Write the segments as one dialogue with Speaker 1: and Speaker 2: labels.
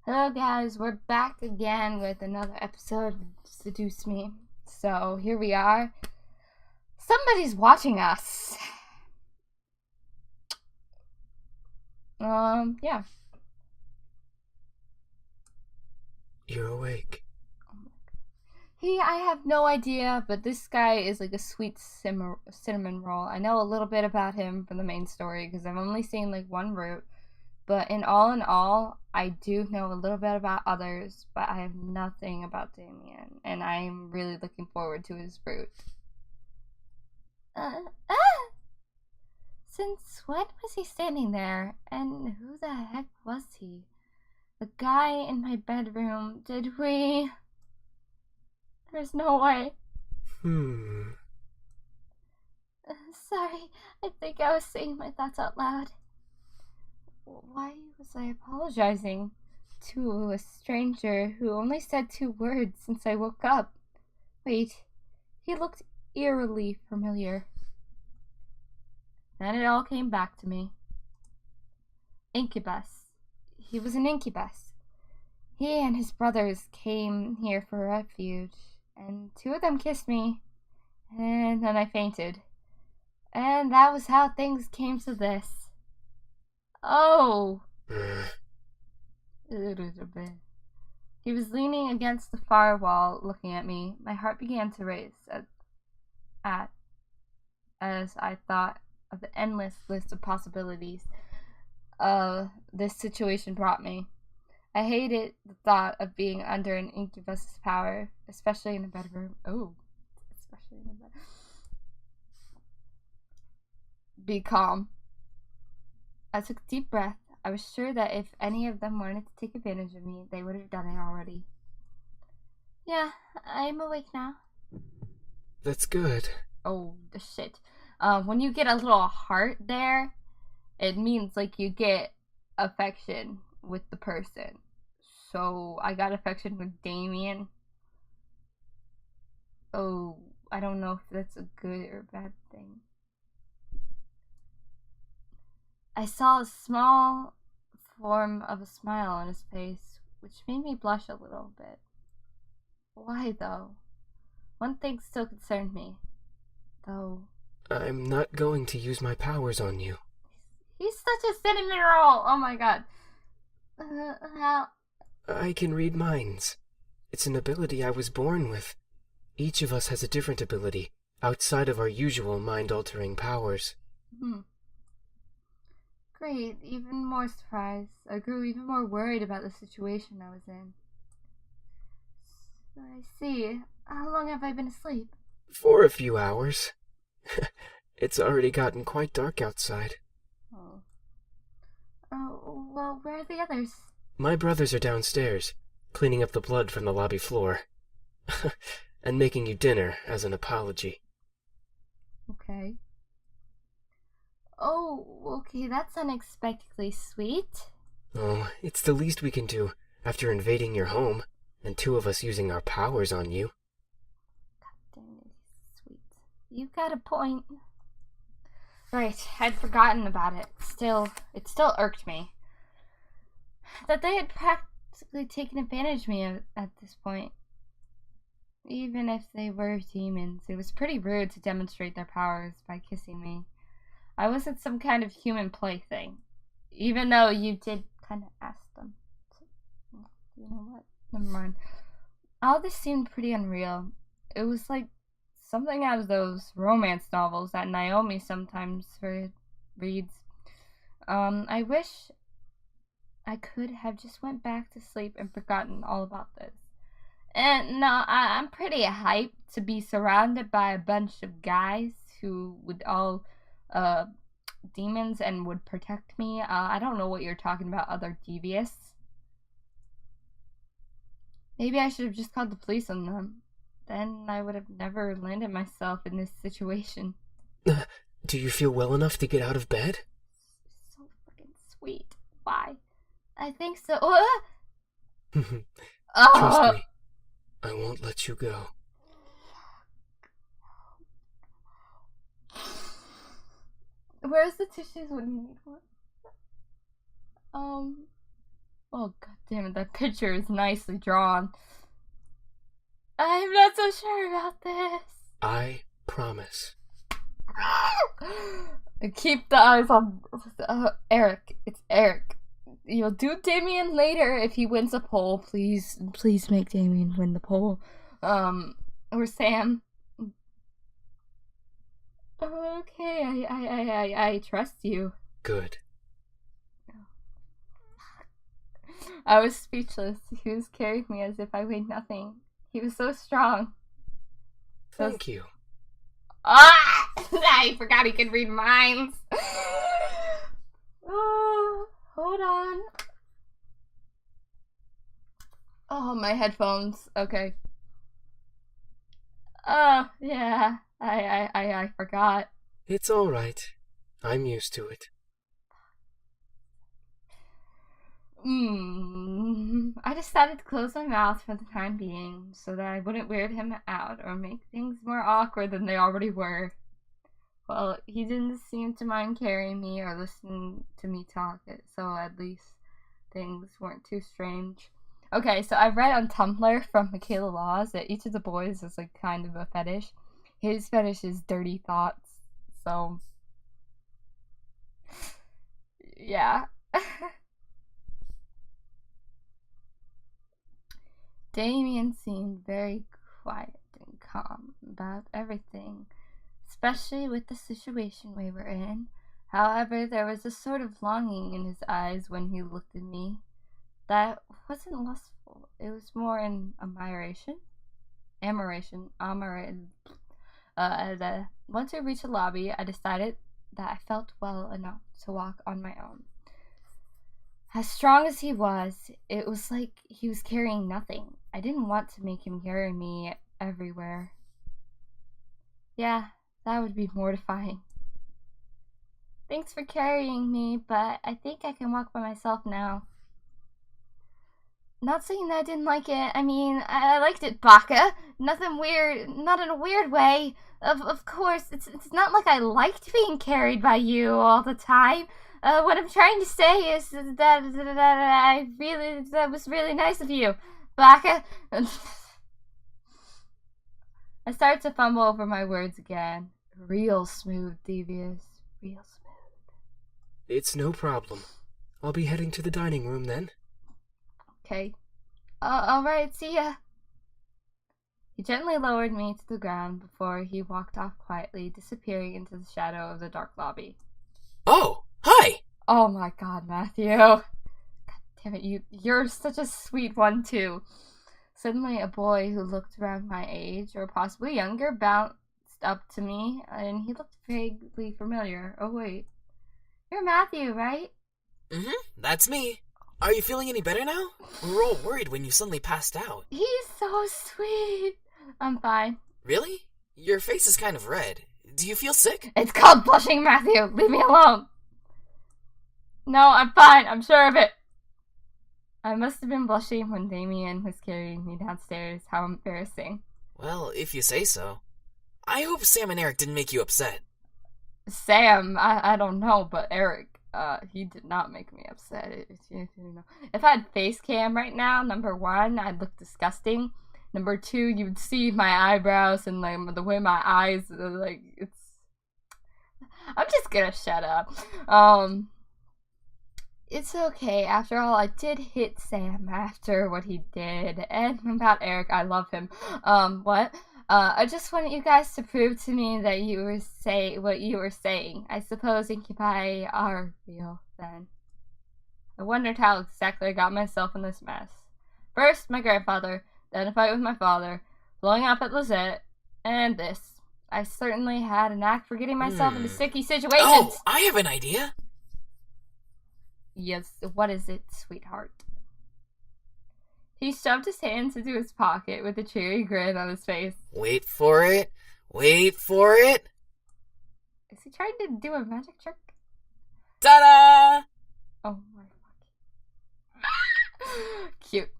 Speaker 1: Hello guys, we're back again with another episode of Seduce Me. So here we are. Somebody's watching us. Yeah.
Speaker 2: You're awake.
Speaker 1: I have no idea, but this guy is like a sweet cinnamon roll. I know a little bit about him from the main story because I've only seen like one route. But in all, I do know a little bit about others, but I have nothing about Damien, and I'm really looking forward to his route. Uh, ah! Since when was he standing there? And who the heck was he? The guy in my bedroom. Did we? There's no way. Sorry, I think I was saying my thoughts out loud. Why was I apologizing to a stranger who only said 2 words since I woke up? Wait, he looked eerily familiar. Then it all came back to me. Incubus. He was an incubus. He and his brothers came here for refuge, and 2 of them kissed me, and then I fainted. And that was how things came to this. Oh! He was leaning against the far wall, looking at me. My heart began to race as I thought of the endless list of possibilities this situation brought me. I hated the thought of being under an incubus's power, especially in a bedroom. Oh, especially in a bedroom. Be calm. I took a deep breath. I was sure that if any of them wanted to take advantage of me, they would have done it already. Yeah, I'm awake now.
Speaker 2: That's good.
Speaker 1: Oh, the shit. When you get a little heart there, it means like you get affection with the person. So I got affection with Damien. Oh, I don't know if that's a good or bad thing. I saw a small form of a smile on his face, which made me blush a little bit. Why, though? One thing still concerned me, though.
Speaker 2: I'm not going to use my powers on you.
Speaker 1: He's such a cinnamon roll! Oh my god. How?
Speaker 2: I can read minds. It's an ability I was born with. Each of us has a different ability, outside of our usual mind-altering powers.
Speaker 1: Great, even more surprised. I grew even more worried about the situation I was in. So I see. How long have I been asleep?
Speaker 2: For a few hours. It's already gotten quite dark outside.
Speaker 1: Oh. Oh, well, where are the others?
Speaker 2: My brothers are downstairs, cleaning up the blood from the lobby floor. And making you dinner as an apology.
Speaker 1: Okay. Oh, okay, that's unexpectedly sweet.
Speaker 2: Oh, it's the least we can do after invading your home, and 2 of us using our powers on you.
Speaker 1: God damn it, sweet. You got a point. Right, I'd forgotten about it. It still irked me. That they had practically taken advantage of me at this point. Even if they were demons, it was pretty rude to demonstrate their powers by kissing me. I wasn't some kind of human plaything. Even though you did kind of ask them. You know what? Never mind. All this seemed pretty unreal. It was like something out of those romance novels that Naomi sometimes reads. I wish I could have just went back to sleep and forgotten all about this. And no, I'm pretty hyped to be surrounded by a bunch of guys who would all demons and would protect me. I don't know what you're talking about, other devious. Maybe I should have just called the police on them. Then I would have never landed myself in this situation.
Speaker 2: Do you feel well enough to get out of bed?
Speaker 1: So freaking sweet. Why? I think so.
Speaker 2: Trust me, I won't let you go.
Speaker 1: Where's the tissues when you need one? Oh, god damn it, that picture is nicely drawn. I'm not so sure about this.
Speaker 2: I promise.
Speaker 1: Keep the eyes on Erik. It's Erik. You'll do Damien later if he wins a poll. Please make Damien win the poll. Or Sam. Okay, I trust you.
Speaker 2: Good.
Speaker 1: I was speechless. He was carrying me as if I weighed nothing. He was so strong.
Speaker 2: Thank you.
Speaker 1: Ah! I forgot he could read minds. Oh, hold on. Oh, my headphones. Okay. Oh, yeah. I forgot.
Speaker 2: It's all right. I'm used to it.
Speaker 1: I decided to close my mouth for the time being so that I wouldn't weird him out or make things more awkward than they already were. Well, he didn't seem to mind carrying me or listening to me talk, so at least things weren't too strange. Okay, so I read on Tumblr from Michaela Laws that each of the boys is like kind of a fetish. His fetish is dirty thoughts, so yeah. Damien seemed very quiet and calm about everything, especially with the situation we were in. However, there was a sort of longing in his eyes when he looked at me that wasn't lustful. It was more in admiration. Once we reached the lobby, I decided that I felt well enough to walk on my own. As strong as he was, it was like he was carrying nothing. I didn't want to make him carry me everywhere. Yeah, that would be mortifying. Thanks for carrying me, but I think I can walk by myself now. Not saying that I didn't like it. I mean, I liked it, Baka. Nothing weird, not in a weird way. Of course, it's not like I liked being carried by you all the time. What I'm trying to say is that that was really nice of you, Baka. I started to fumble over my words again. Real smooth, Devious. Real smooth.
Speaker 2: It's no problem. I'll be heading to the dining room then.
Speaker 1: Okay. Alright, see ya. He gently lowered me to the ground before he walked off quietly, disappearing into the shadow of the dark lobby.
Speaker 2: Oh, hi!
Speaker 1: Oh my god, Matthew. God damn it, you're such a sweet one, too. Suddenly, a boy who looked around my age, or possibly younger, bounced up to me, and he looked vaguely familiar. Oh, wait. You're Matthew, right?
Speaker 3: That's me. Are you feeling any better now? We were all worried when you suddenly passed out.
Speaker 1: He's so sweet. I'm fine.
Speaker 3: Really? Your face is kind of red. Do you feel sick?
Speaker 1: It's called blushing, Matthew. Leave me alone. No, I'm fine. I'm sure of it. I must have been blushing when Damien was carrying me downstairs. How embarrassing.
Speaker 3: Well, if you say so. I hope Sam and Erik didn't make you upset.
Speaker 1: Sam, I don't know, but Erik, he did not make me upset. If I had face cam right now, number one, I'd look disgusting. Number two, you'd see my eyebrows and like the way my eyes like it's. I'm just gonna shut up. It's okay. After all, I did hit Sam after what he did, and about Erik, I love him. What? I just wanted you guys to prove to me that you were what you were saying. I suppose Incubi are real, then. I wondered how exactly I got myself in this mess. First, my grandfather, then a fight with my father, blowing up at Lizette, and this. I certainly had a knack for getting myself into sticky situations.
Speaker 3: Oh, I have an idea.
Speaker 1: Yes, what is it, sweetheart? He shoved his hands into his pocket with a cheery grin on his face.
Speaker 3: Wait for it. Wait for it.
Speaker 1: Is he trying to do a magic trick?
Speaker 3: Ta-da!
Speaker 1: Oh my fuck. Cute.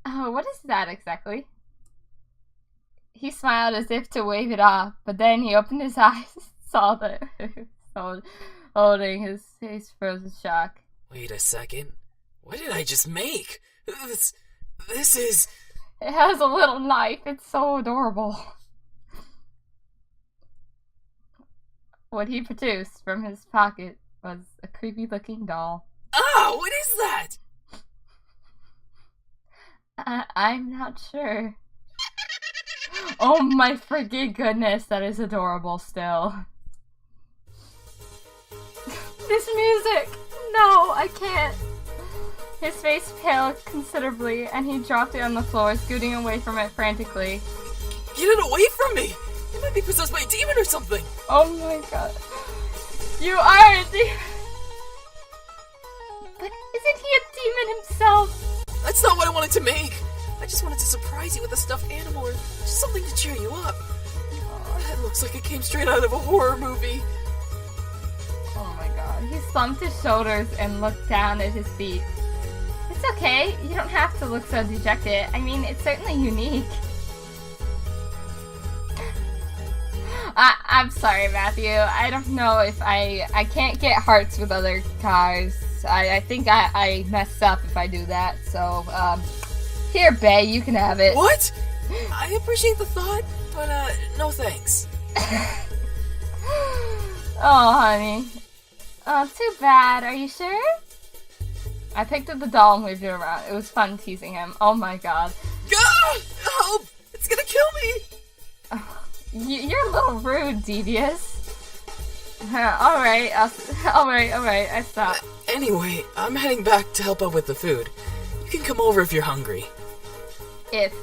Speaker 1: Oh, what is that exactly? He smiled as if to wave it off, but then he opened his eyes, saw the holding his face froze in shock.
Speaker 3: Wait a second. What did I just make? This is...
Speaker 1: It has a little knife. It's so adorable. What he produced from his pocket was a creepy-looking doll.
Speaker 3: Ah, what is that?
Speaker 1: I'm not sure. Oh my freaking goodness, that is adorable still. This music! No, I can't. His face paled considerably, and he dropped it on the floor, scooting away from it frantically.
Speaker 3: Get it away from me! It might be possessed by a demon or something!
Speaker 1: Oh my god. You are a demon! But isn't he a demon himself?
Speaker 3: That's not what I wanted to make! I just wanted to surprise you with a stuffed animal or just something to cheer you up. Oh, that looks like it came straight out of a horror movie.
Speaker 1: Oh my god. He slumped his shoulders and looked down at his feet. It's okay. You don't have to look so dejected. I mean, it's certainly unique. I'm sorry, Matthew. I don't know if I can't get hearts with other cars. I think I mess up if I do that. So, here, Bae, you can have it.
Speaker 3: What? I appreciate the thought, but, no thanks.
Speaker 1: Oh, honey. Oh, too bad. Are you sure? I picked up the doll and waved it around. It was fun teasing him. Oh my god.
Speaker 3: Ah! Help! It's gonna kill me!
Speaker 1: You're a little rude, Devious. Alright, I stopped.
Speaker 3: Anyway, I'm heading back to help out with the food. You can come over if you're hungry.
Speaker 1: If.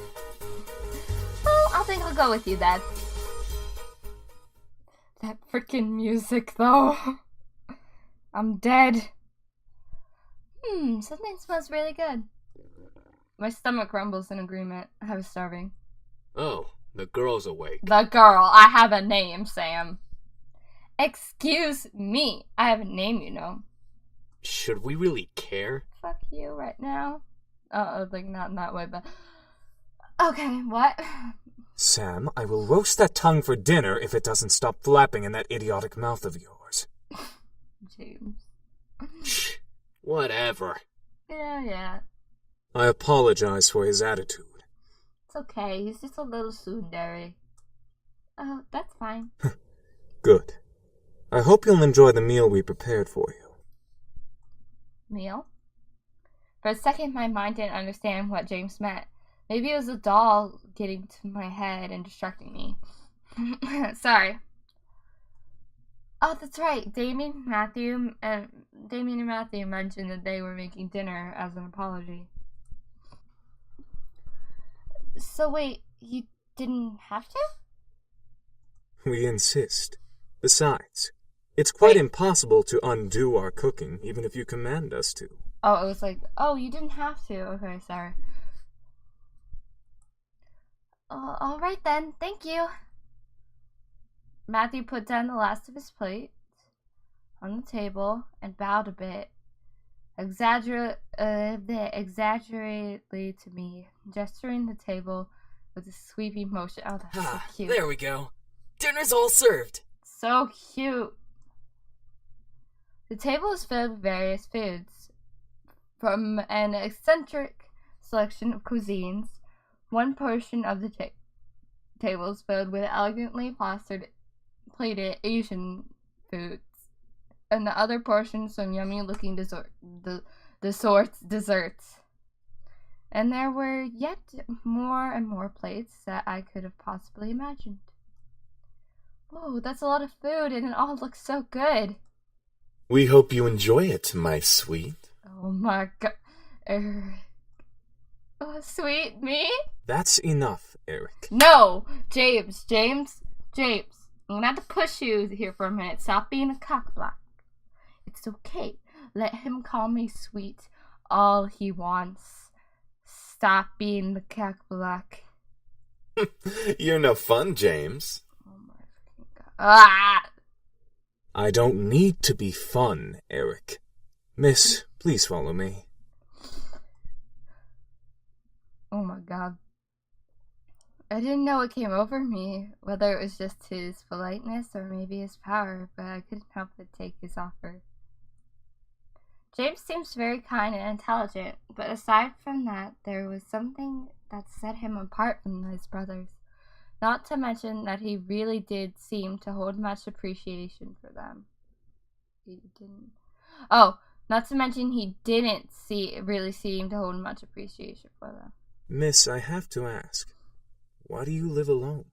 Speaker 1: Well, I think I'll go with you then. That freaking music, though. I'm dead. Something smells really good. My stomach rumbles in agreement. I was starving.
Speaker 2: Oh, the girl's awake.
Speaker 1: The girl. I have a name, Sam. Excuse me. I have a name, you know.
Speaker 2: Should we really care?
Speaker 1: Fuck you right now. Like, not in that way, but... Okay, what?
Speaker 4: Sam, I will roast that tongue for dinner if it doesn't stop flapping in that idiotic mouth of yours.
Speaker 1: James.
Speaker 2: Shh. Whatever.
Speaker 1: Yeah.
Speaker 4: I apologize for his attitude.
Speaker 1: It's okay. He's just a little tsundere. Oh, that's fine.
Speaker 4: Good. I hope you'll enjoy the meal we prepared for you.
Speaker 1: Meal? For a second, my mind didn't understand what James meant. Maybe it was a doll getting to my head and distracting me. Sorry. Oh, that's right. Damien and Matthew mentioned that they were making dinner as an apology. So wait, you didn't have to?
Speaker 4: We insist. Besides, it's quite impossible to undo our cooking, even if you command us to.
Speaker 1: Oh, it was like, oh, you didn't have to. Okay, sorry. Alright then, thank you. Matthew put down the last of his plate on the table and bowed a bit, exaggeratedly to me, gesturing the table with a sweeping motion. Oh, that's so cute.
Speaker 3: There we go. Dinner's all served.
Speaker 1: So cute. The table is filled with various foods, from an eccentric selection of cuisines. One portion of the table is filled with elegantly plated Asian foods, and the other portion some yummy-looking desserts. And there were yet more and more plates that I could have possibly imagined. Whoa, that's a lot of food, and it all looks so good.
Speaker 5: We hope you enjoy it, my sweet.
Speaker 1: Oh my god, Eric. Oh, sweet me?
Speaker 4: That's enough, Eric.
Speaker 1: No! James. I'm gonna have to push you here for a minute. Stop being a cockblock. It's okay. Let him call me sweet all he wants. Stop being the cockblock.
Speaker 5: You're no fun, James.
Speaker 1: Oh my fucking god. Ah!
Speaker 4: I don't need to be fun, Eric. Miss, please follow me.
Speaker 1: Oh my god. I didn't know what came over me, whether it was just his politeness or maybe his power, but I couldn't help but take his offer. James seems very kind and intelligent, but aside from that, there was something that set him apart from his brothers. Not to mention that he really did seem to hold much appreciation for them. He didn't. Oh, not to mention he didn't really seem to hold much appreciation for them.
Speaker 4: Miss, I have to ask, why do you live alone?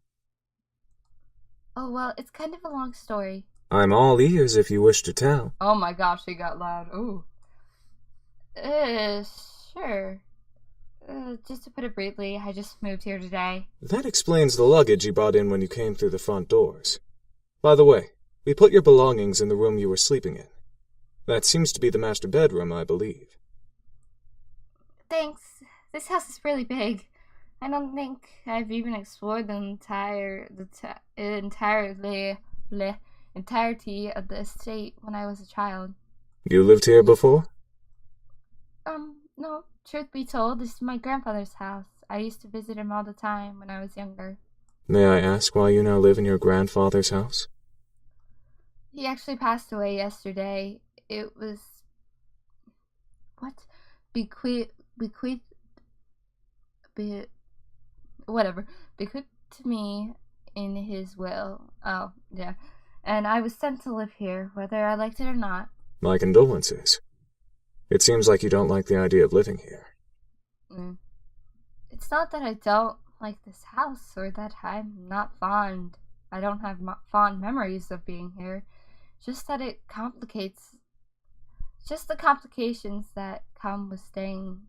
Speaker 1: Oh, well, it's kind of a long story.
Speaker 4: I'm all ears if you wish to tell.
Speaker 1: Oh my gosh, he got loud. Ooh. Sure. Just to put it briefly, I just moved here today.
Speaker 4: That explains the luggage you brought in when you came through the front doors. By the way, we put your belongings in the room you were sleeping in. That seems to be the master bedroom, I believe.
Speaker 1: Thanks. This house is really big. I don't think I've even explored the entirety of the estate when I was a child.
Speaker 4: You lived here before?
Speaker 1: No. Truth be told, this is my grandfather's house. I used to visit him all the time when I was younger.
Speaker 4: May I ask why you now live in your grandfather's house?
Speaker 1: He actually passed away yesterday. It was... Bequeathed to me in his will. Oh, yeah. And I was sent to live here, whether I liked it or not.
Speaker 4: My condolences. It seems like you don't like the idea of living here.
Speaker 1: It's not that I don't like this house or that I'm not fond. I don't have fond memories of being here. Just that it complicates. Just the complications that come with staying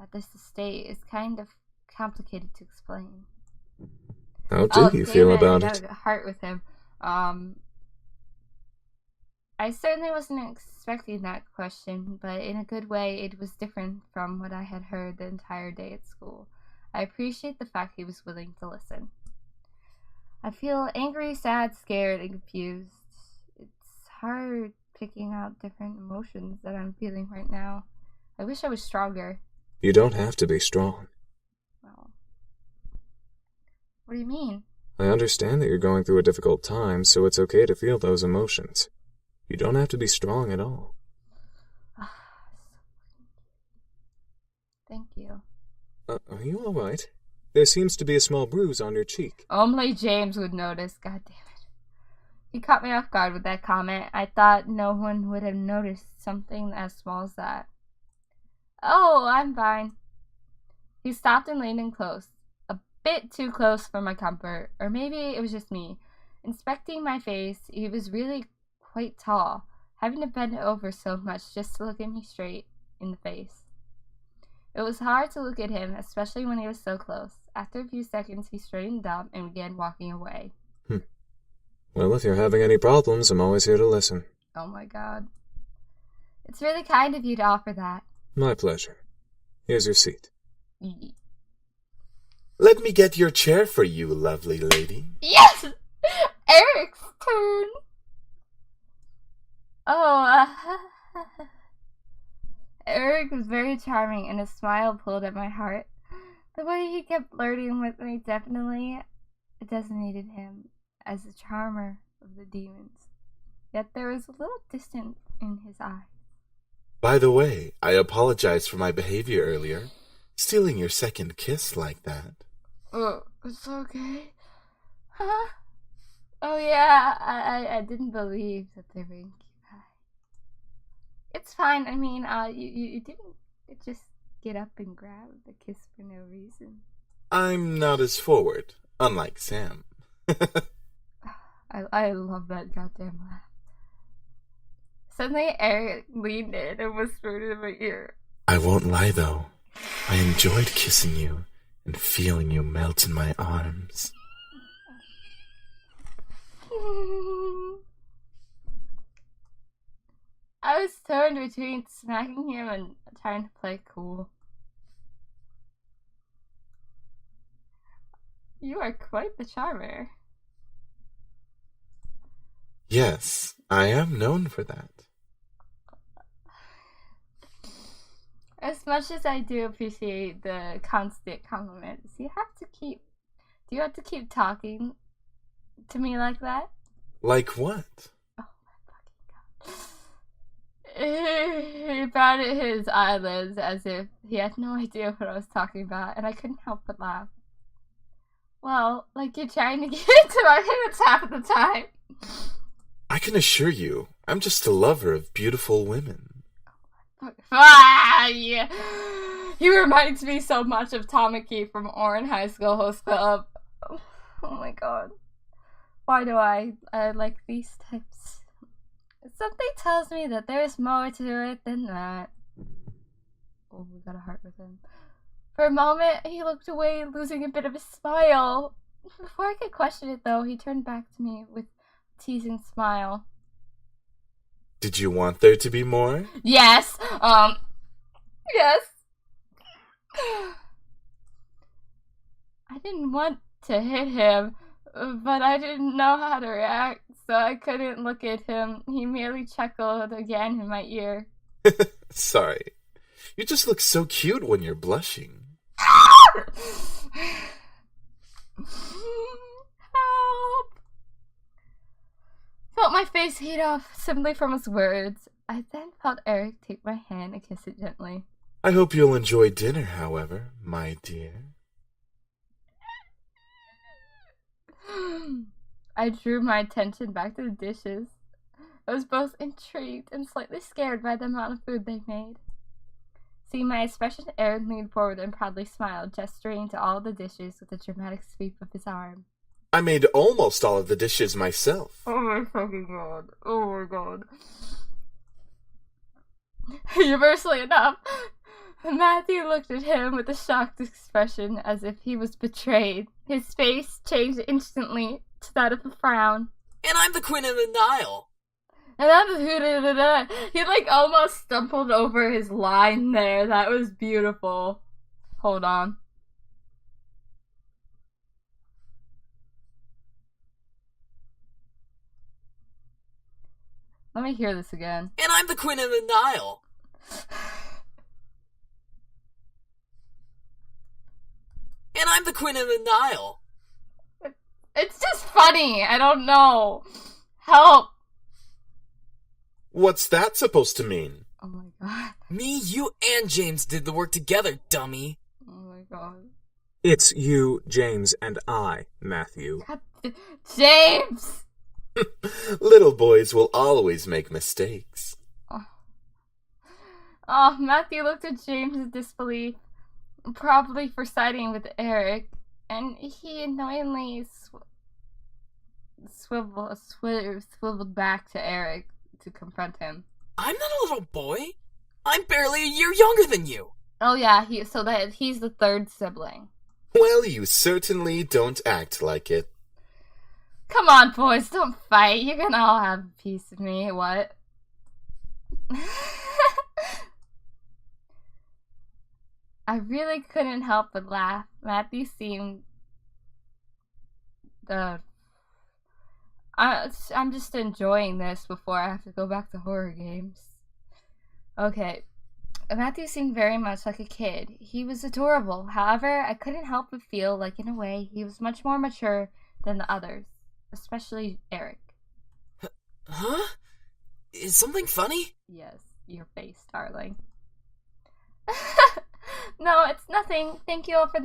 Speaker 1: at this estate is kind of complicated to explain.
Speaker 4: How do you feel about
Speaker 1: I
Speaker 4: it?
Speaker 1: got a heart with him. I certainly wasn't expecting that question, but in a good way, it was different from what I had heard the entire day at school. I appreciate the fact he was willing to listen. I feel angry, sad, scared, and confused. It's hard picking out different emotions that I'm feeling right now. I wish I was stronger.
Speaker 4: You don't have to be strong.
Speaker 1: Well, what do you mean?
Speaker 4: I understand that you're going through a difficult time, so it's okay to feel those emotions. You don't have to be strong at all.
Speaker 1: Thank you.
Speaker 4: Are you all right? There seems to be a small bruise on your cheek.
Speaker 1: Only James would notice, god damn it. He caught me off guard with that comment. I thought no one would have noticed something as small as that. Oh, I'm fine. He stopped and leaned in close. A bit too close for my comfort. Or maybe it was just me. Inspecting my face, he was really quite tall, having to bend over so much just to look at me straight in the face. It was hard to look at him, especially when he was so close. After a few seconds, he straightened up and began walking away.
Speaker 4: Well, if you're having any problems, I'm always here to listen.
Speaker 1: Oh my god. It's really kind of you to offer that.
Speaker 4: My pleasure. Here's your seat.
Speaker 5: Let me get your chair for you, lovely lady.
Speaker 1: Yes! Eric's turn! Oh, Erik was very charming, and his smile pulled at my heart. The way he kept flirting with me definitely designated him as a charmer of the demons. Yet there was a little distance in his eyes.
Speaker 5: By the way, I apologize for my behavior earlier. Stealing your second kiss like that.
Speaker 1: Oh, it's okay. Huh? Oh yeah, I didn't believe that they were incubi. It's fine. I mean, you didn't just get up and grab the kiss for no reason.
Speaker 5: I'm not as forward, unlike Sam.
Speaker 1: I love that goddamn laugh. Suddenly, Erik leaned in and whispered in my ear.
Speaker 5: I won't lie, though. I enjoyed kissing you and feeling you melt in my arms.
Speaker 1: I was torn between smacking him and trying to play cool. You are quite the charmer.
Speaker 5: Yes, I am known for that.
Speaker 1: As much as I do appreciate the constant compliments, do you have to keep talking to me like that?
Speaker 5: Like what?
Speaker 1: Oh my fucking god. He batted his eyelids as if he had no idea what I was talking about, and I couldn't help but laugh. Well, like you're trying to get into my pants half of the time.
Speaker 5: I can assure you, I'm just a lover of beautiful women.
Speaker 1: Ah, yeah. He reminds me so much of Tamaki from Orin High School Host Club. Oh my god. Why do I like these types? Something tells me that there's more to it than that. Oh, we got a heart with him. For a moment, he looked away, losing a bit of a smile. Before I could question it, though, he turned back to me with a teasing smile.
Speaker 5: Did you want there to be more?
Speaker 1: Yes! Yes! I didn't want to hit him, but I didn't know how to react, so I couldn't look at him. He merely chuckled again in my ear.
Speaker 5: Sorry. You just look so cute when you're blushing.
Speaker 1: Help! Felt my face heat up simply from his words. I then felt Erik take my hand and kiss it gently.
Speaker 5: I hope you'll enjoy dinner, however, my dear.
Speaker 1: I drew my attention back to the dishes. I was both intrigued and slightly scared by the amount of food they made. Seeing my expression, Erik leaned forward and proudly smiled, gesturing to all the dishes with a dramatic sweep of his arm.
Speaker 5: I made almost all of the dishes myself.
Speaker 1: Oh my fucking god. Oh my god. Universally enough, Matthew looked at him with a shocked expression as if he was betrayed. His face changed instantly to that of a frown.
Speaker 3: And I'm the Queen of the Nile.
Speaker 1: And I'm he like almost stumbled over his line there. That was beautiful. Hold on. Let me hear this again.
Speaker 3: And I'm the Queen of the Nile. And I'm the Queen of the Nile.
Speaker 1: It's just funny. I don't know. Help.
Speaker 5: What's that supposed to mean?
Speaker 1: Oh my god.
Speaker 3: Me, you, and James did the work together, dummy.
Speaker 1: Oh my god.
Speaker 4: It's you, James, and I, Matthew.
Speaker 1: God, James!
Speaker 5: Little boys will always make mistakes.
Speaker 1: Oh, Matthew looked at James in disbelief, probably for siding with Erik, and he annoyingly swiveled back to Erik to confront him.
Speaker 3: I'm not a little boy. I'm barely a year younger than you.
Speaker 1: Oh yeah, he's the third sibling.
Speaker 5: Well, you certainly don't act like it.
Speaker 1: Come on, boys, don't fight. You can all have a piece of me. What? I really couldn't help but laugh. Matthew seemed... I'm just enjoying this before I have to go back to horror games. Okay. Matthew seemed very much like a kid. He was adorable. However, I couldn't help but feel like, in a way, he was much more mature than the others. Especially Erik.
Speaker 3: Huh? Is something funny?
Speaker 1: Yes, your face, darling. No, it's nothing. Thank you for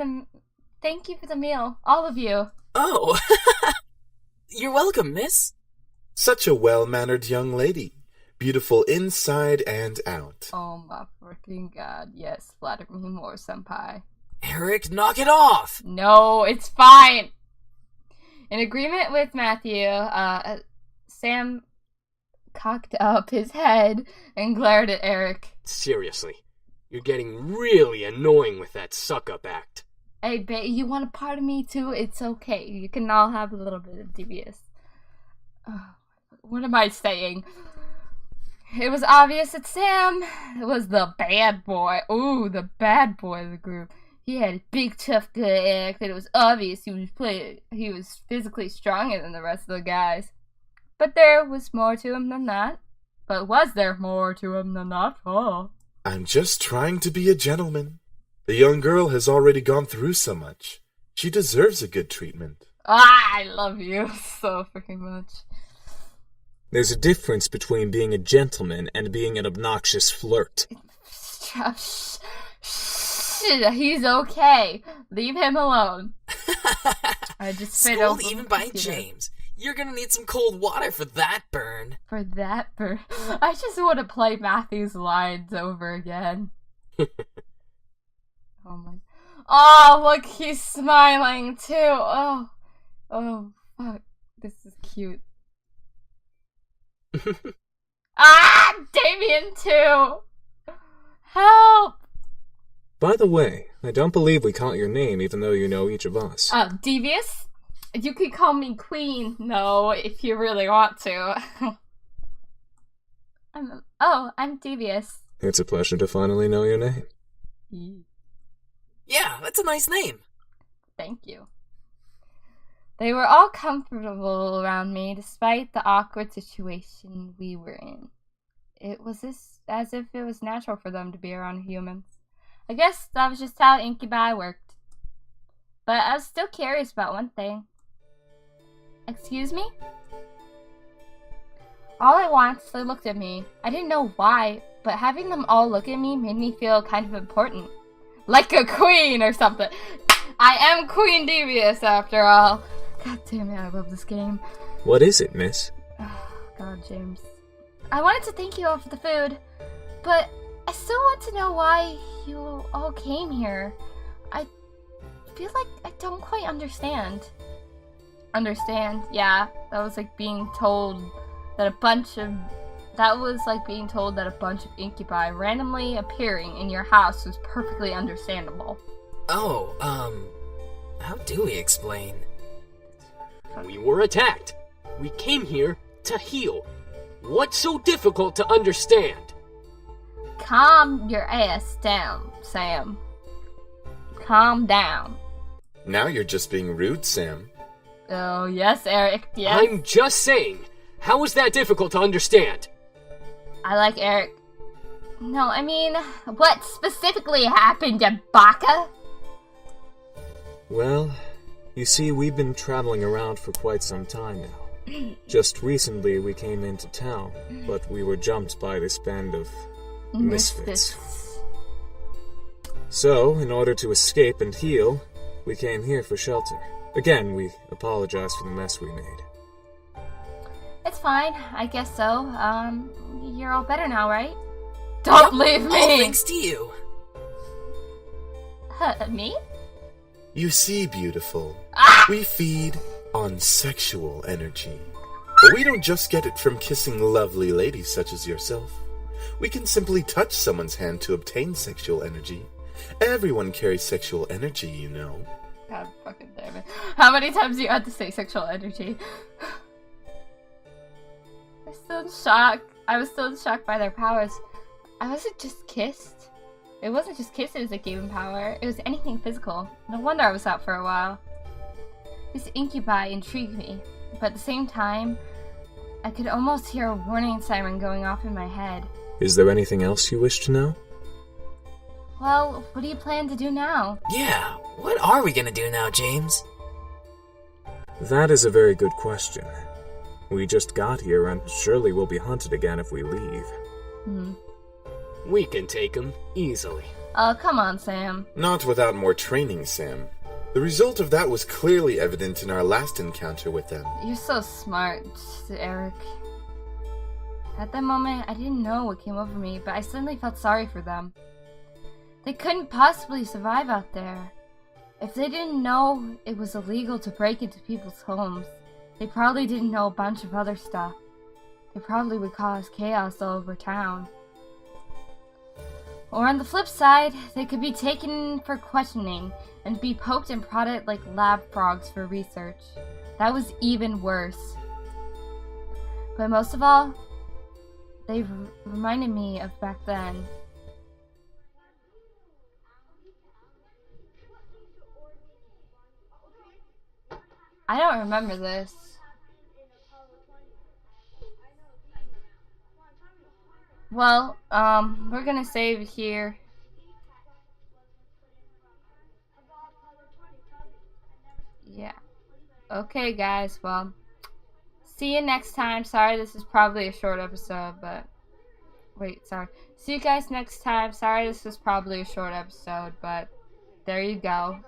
Speaker 1: the meal. All of you.
Speaker 3: Oh. You're welcome, miss.
Speaker 5: Such a well-mannered young lady. Beautiful inside and out.
Speaker 1: Oh my freaking god. Yes, flatter me more, senpai.
Speaker 3: Erik, knock it off.
Speaker 1: No, it's fine. In agreement with Matthew, Sam cocked up his head and glared at Erik.
Speaker 6: Seriously, you're getting really annoying with that suck-up act.
Speaker 1: Hey, babe, you want a part of me too? It's okay. You can all have a little bit of devious. What am I saying? It was obvious that Sam was the bad boy. Ooh, the bad boy of the group. He had a big, tough, good act, and it was obvious he was physically stronger than the rest of the guys. But there was more to him than that. But was there more to him than that? Oh.
Speaker 5: I'm just trying to be a gentleman. The young girl has already gone through so much. She deserves a good treatment.
Speaker 1: I love you so freaking much.
Speaker 4: There's a difference between being a gentleman and being an obnoxious flirt.
Speaker 1: He's okay. Leave him alone. I just spit
Speaker 3: Schooled
Speaker 1: over
Speaker 3: even
Speaker 1: the
Speaker 3: by
Speaker 1: computer.
Speaker 3: James. You're gonna need some cold water for that burn.
Speaker 1: For that I just want to play Matthew's lines over again. Oh my. Oh, look, he's smiling too. Oh, fuck. This is cute. Ah, Damien too. Help.
Speaker 4: By the way, I don't believe we caught your name even though you know each of us.
Speaker 1: Devious? You could call me Queen. No, if you really want to. I'm Devious.
Speaker 4: It's a pleasure to finally know your name.
Speaker 3: Yeah, that's a nice name.
Speaker 1: Thank you. They were all comfortable around me despite the awkward situation we were in. It was as if it was natural for them to be around humans. I guess that was just how incubi worked. But I was still curious about one thing. Excuse me? All at once, they looked at me. I didn't know why, but having them all look at me made me feel kind of important. Like a queen or something. I am Queen Devious after all. God damn it, I love this game.
Speaker 4: What is it, miss?
Speaker 1: Oh, God, James. I wanted to thank you all for the food, but I still want to know why you all came here. I feel like I don't quite understand. Understand? Yeah, that was like being told that a bunch of incubi randomly appearing in your house was perfectly understandable.
Speaker 3: Oh, how do we explain?
Speaker 6: We were attacked. We came here to heal. What's so difficult to understand?
Speaker 1: Calm your ass down, Sam. Calm down.
Speaker 5: Now you're just being rude, Sam.
Speaker 1: Oh, yes, Eric, yes.
Speaker 6: I'm just saying. How is that difficult to understand?
Speaker 1: I like Eric. No, I mean, what specifically happened, you baka?
Speaker 4: Well, you see, we've been traveling around for quite some time now. Just recently we came into town, but we were jumped by this band of misfits. So, in order to escape and heal, we came here for shelter. Again, we apologize for the mess we made.
Speaker 1: It's fine, I guess so. You're all better now, right? Don't leave me!
Speaker 3: All thanks to you.
Speaker 1: Me?
Speaker 5: You see, beautiful,
Speaker 1: Ah!
Speaker 5: we feed on sexual energy. But we don't just get it from kissing lovely ladies such as yourself. We can simply touch someone's hand to obtain sexual energy. Everyone carries sexual energy, you know.
Speaker 1: God fucking damn it. How many times do you have to say sexual energy? I'm still in shock. I was still in shock by their powers. I wasn't just kissed. It wasn't just kisses that gave him power. It was anything physical. No wonder I was out for a while. This incubi intrigued me, but at the same time, I could almost hear a warning siren going off in my head.
Speaker 4: Is there anything else you wish to know?
Speaker 1: Well, what do you plan to do now?
Speaker 3: Yeah, what are we gonna do now, James?
Speaker 4: That is a very good question. We just got here and surely we'll be hunted again if we leave.
Speaker 6: We can take him easily.
Speaker 1: Oh, come on, Sam.
Speaker 5: Not without more training, Sam. The result of that was clearly evident in our last encounter with them.
Speaker 1: You're so smart, Eric. At that moment, I didn't know what came over me, but I suddenly felt sorry for them. They couldn't possibly survive out there. If they didn't know it was illegal to break into people's homes, they probably didn't know a bunch of other stuff. They probably would cause chaos all over town. Or on the flip side, they could be taken for questioning and be poked and prodded like lab frogs for research. That was even worse. But most of all, they reminded me of back then. I don't remember this. Well, we're gonna save here. Yeah. Okay, guys, well, See you next time. Sorry, this is probably a short episode, but... Wait, sorry. See you guys next time. Sorry, this is probably a short episode, but... There you go.